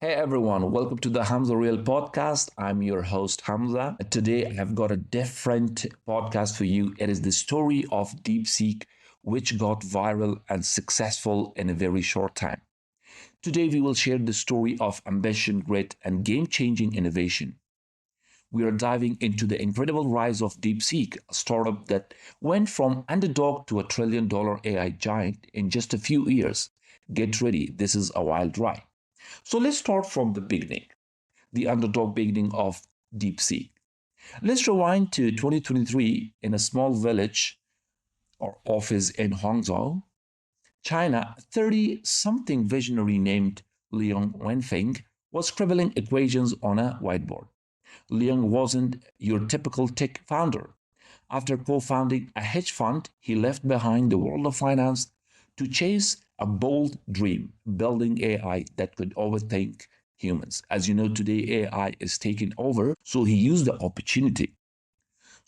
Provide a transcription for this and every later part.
Hey everyone, welcome to the Hamza Real Podcast. I'm your host Hamza. Today I've got a different podcast for you. It is the story of DeepSeek, which got viral and successful in a very short time. Today we will share the story of ambition, grit, and game changing innovation. We are diving into the incredible rise of DeepSeek, a startup that went from underdog to $1 trillion AI giant in just a few years. Get ready, this is a wild ride. So let's start from the beginning, the underdog beginning of DeepSeek. Let's rewind to 2023 in a small village or office in Hangzhou, China. 30 something visionary named Liang Wenfeng was scribbling equations on a whiteboard. Liang wasn't your typical tech founder. After co founding a hedge fund, he left behind the world of finance to chase a bold dream, building AI that could overthink humans. As you know, today AI is taking over, so he used the opportunity.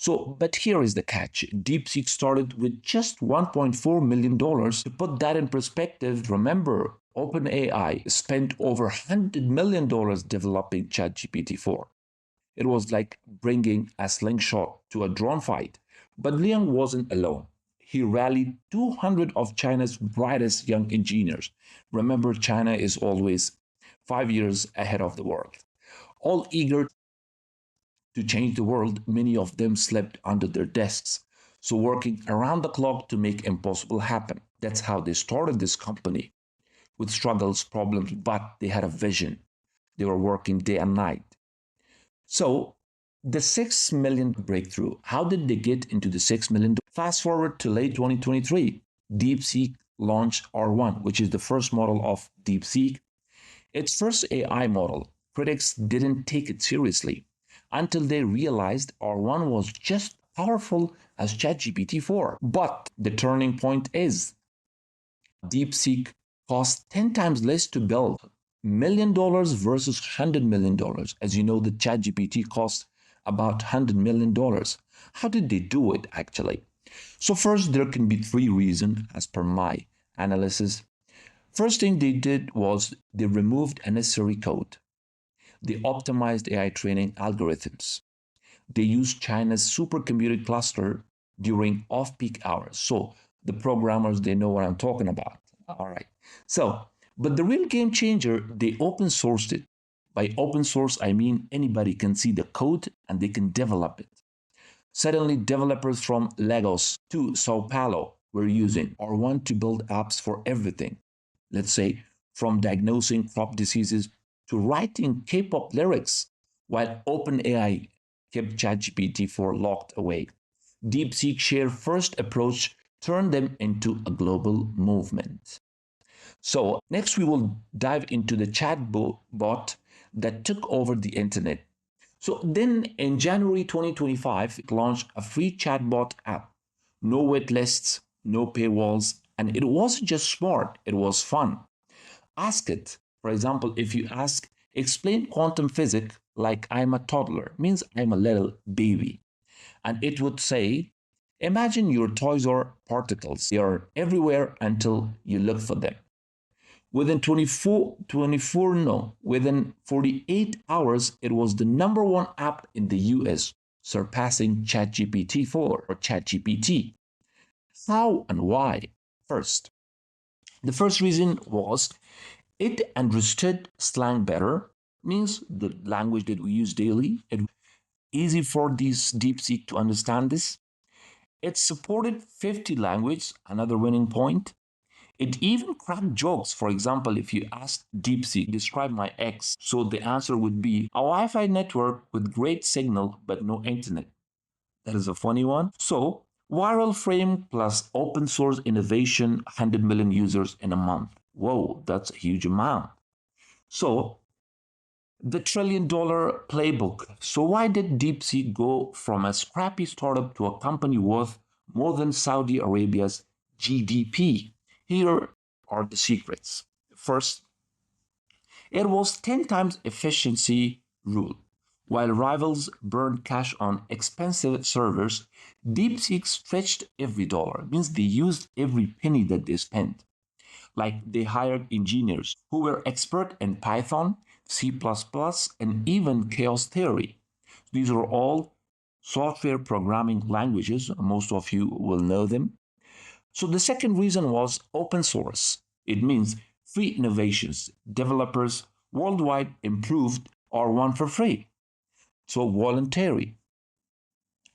But here is the catch. DeepSeek started with just $1.4 million. To put that in perspective, remember, OpenAI spent over $100 million developing ChatGPT 4. It was like bringing a slingshot to a drone fight. But Liang wasn't alone. He rallied 200 of China's brightest young engineers. Remember, China is always 5 years ahead of the world. All eager to change the world, many of them slept under their desks. So, working around the clock to make impossible happen. That's how they started this company with struggles, problems, but they had a vision. They were working day and night. So, the 6 million breakthrough, how did they get into the 6 million? Fast forward to late 2023, DeepSeek launched R1, which is the first model of DeepSeek. Its first AI model. Critics didn't take it seriously until they realized R1 was just powerful as ChatGPT 4. But the turning point is DeepSeek cost 10 times less to build. $1 million versus $100 million. As you know, the ChatGPT cost about $100 million. How did they do it actually? So first, there can be three reasons as per my analysis. First thing they did was they removed unnecessary code. They optimized AI training algorithms. They used China's supercomputing cluster during off-peak hours. So the programmers, they know what I'm talking about. All right. But the real game changer, they open sourced it. By open source, I mean anybody can see the code and they can develop it. Suddenly, developers from Lagos to Sao Paulo were using R1 to build apps for everything. Let's say from diagnosing crop diseases to writing K-pop lyrics, while OpenAI kept ChatGPT 4 locked away. DeepSeek share first approach turned them into a global movement. So next we will dive into the chatbot that took over the internet. So then in January 2025, it launched a free chatbot app. No wait lists, no paywalls, and it wasn't just smart, it was fun. Ask it. For example, if you ask, explain quantum physics like I'm a toddler, means I'm a little baby. And it would say, imagine your toys are particles. They are everywhere until you look for them. Within 48 hours, it was the number one app in the US, surpassing ChatGPT 4 or ChatGPT. How and why? First, the first reason was it understood slang better, means the language that we use daily. It was easy for these DeepSeek to understand this. It supported 50 languages, another winning point. It even cracked jokes. For example, if you ask DeepSeek, describe my ex, so the answer would be a Wi Fi network with great signal but no internet. That is a funny one. So, viral frame plus open source innovation, 100 million users in a month. Whoa, that's a huge amount. So, the $1 trillion playbook. So, why did DeepSeek go from a scrappy startup to a company worth more than Saudi Arabia's GDP? Here are the secrets. First, it was 10 times efficiency rule. While rivals burned cash on expensive servers, DeepSeek stretched every dollar. It means they used every penny that they spent. Like they hired engineers who were expert in Python. C++, and even chaos theory. These are all software programming languages. Most of you will know them. So the second reason was open source. It means free innovations. Developers worldwide improved or won for free. So voluntary.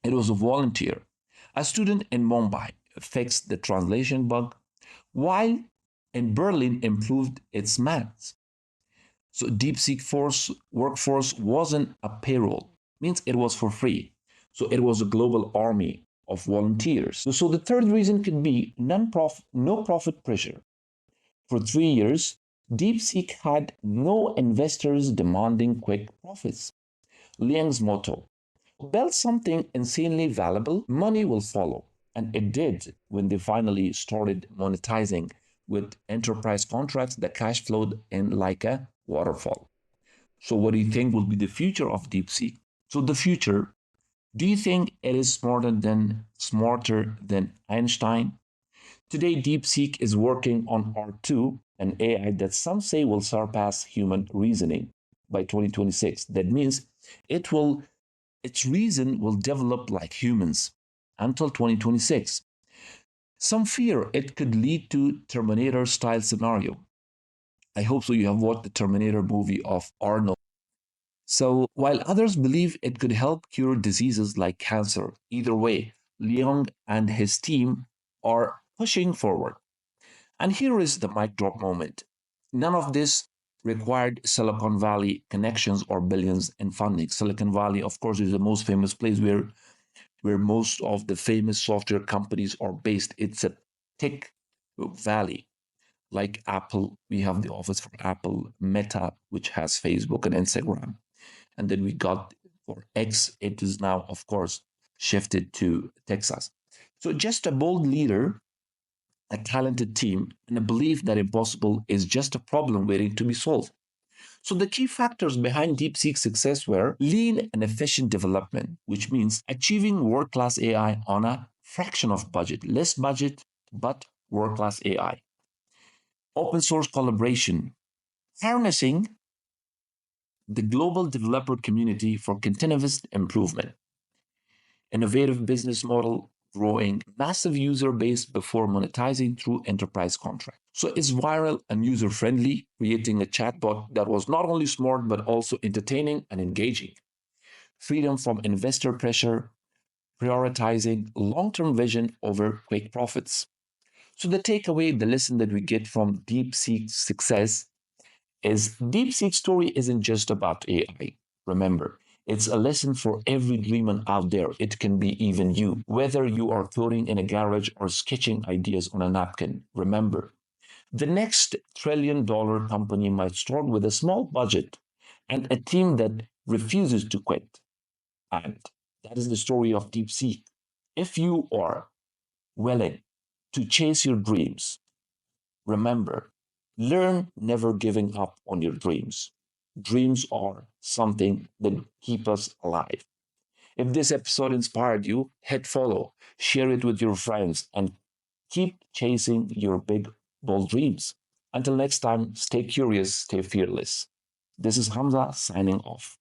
It was a volunteer. A student in Mumbai fixed the translation bug, while in Berlin improved its maths. So DeepSeek force workforce wasn't a payroll, means it was for free. So it was a global army of volunteers. So the third reason could be non-profit, no profit pressure. For 3 years, DeepSeek had no investors demanding quick profits. Liang's motto: build something insanely valuable, money will follow. And it did when they finally started monetizing with enterprise contracts. The cash flowed in like a waterfall. So, what do you think will be the future of DeepSeek? So, the future, do you think it is smarter than Einstein? Today, DeepSeek is working on R2, an AI that some say will surpass human reasoning by 2026. That means it will its reason will develop like humans until 2026. Some fear it could lead to Terminator style scenario. I hope so you have watched the Terminator movie of Arnold. So while others believe it could help cure diseases like cancer, either way, Leong and his team are pushing forward. And here is the mic drop moment. None of this required Silicon Valley connections or billions in funding. Silicon Valley, of course, is the most famous place where most of the famous software companies are based. It's a tech valley. Like Apple, we have the office for Apple, Meta, which has Facebook and Instagram. And then we got for X, it is now, of course, shifted to Texas. So just a bold leader, a talented team, and a belief that impossible is just a problem waiting to be solved. So the key factors behind DeepSeek's success were lean and efficient development, which means achieving world-class AI on a fraction of budget, less budget, but world-class AI. Open source collaboration, harnessing the global developer community for continuous improvement. Innovative business model, growing massive user base before monetizing through enterprise contract. So it's viral and user friendly, creating a chatbot that was not only smart but also entertaining and engaging. Freedom from investor pressure, prioritizing long-term vision over quick profits. So the takeaway, the lesson that we get from DeepSeek's success is DeepSeek's story isn't just about AI. Remember, it's a lesson for every dreamer out there. It can be even you. Whether you are coding in a garage or sketching ideas on a napkin, remember, the next trillion-dollar company might start with a small budget and a team that refuses to quit. And that is the story of DeepSeek. If you are willing to chase your dreams, remember, learn never giving up on your dreams. Dreams are something that keep us alive. If this episode inspired you, hit follow, share it with your friends, and keep chasing your big, bold dreams. Until next time, stay curious, stay fearless. This is Hamza signing off.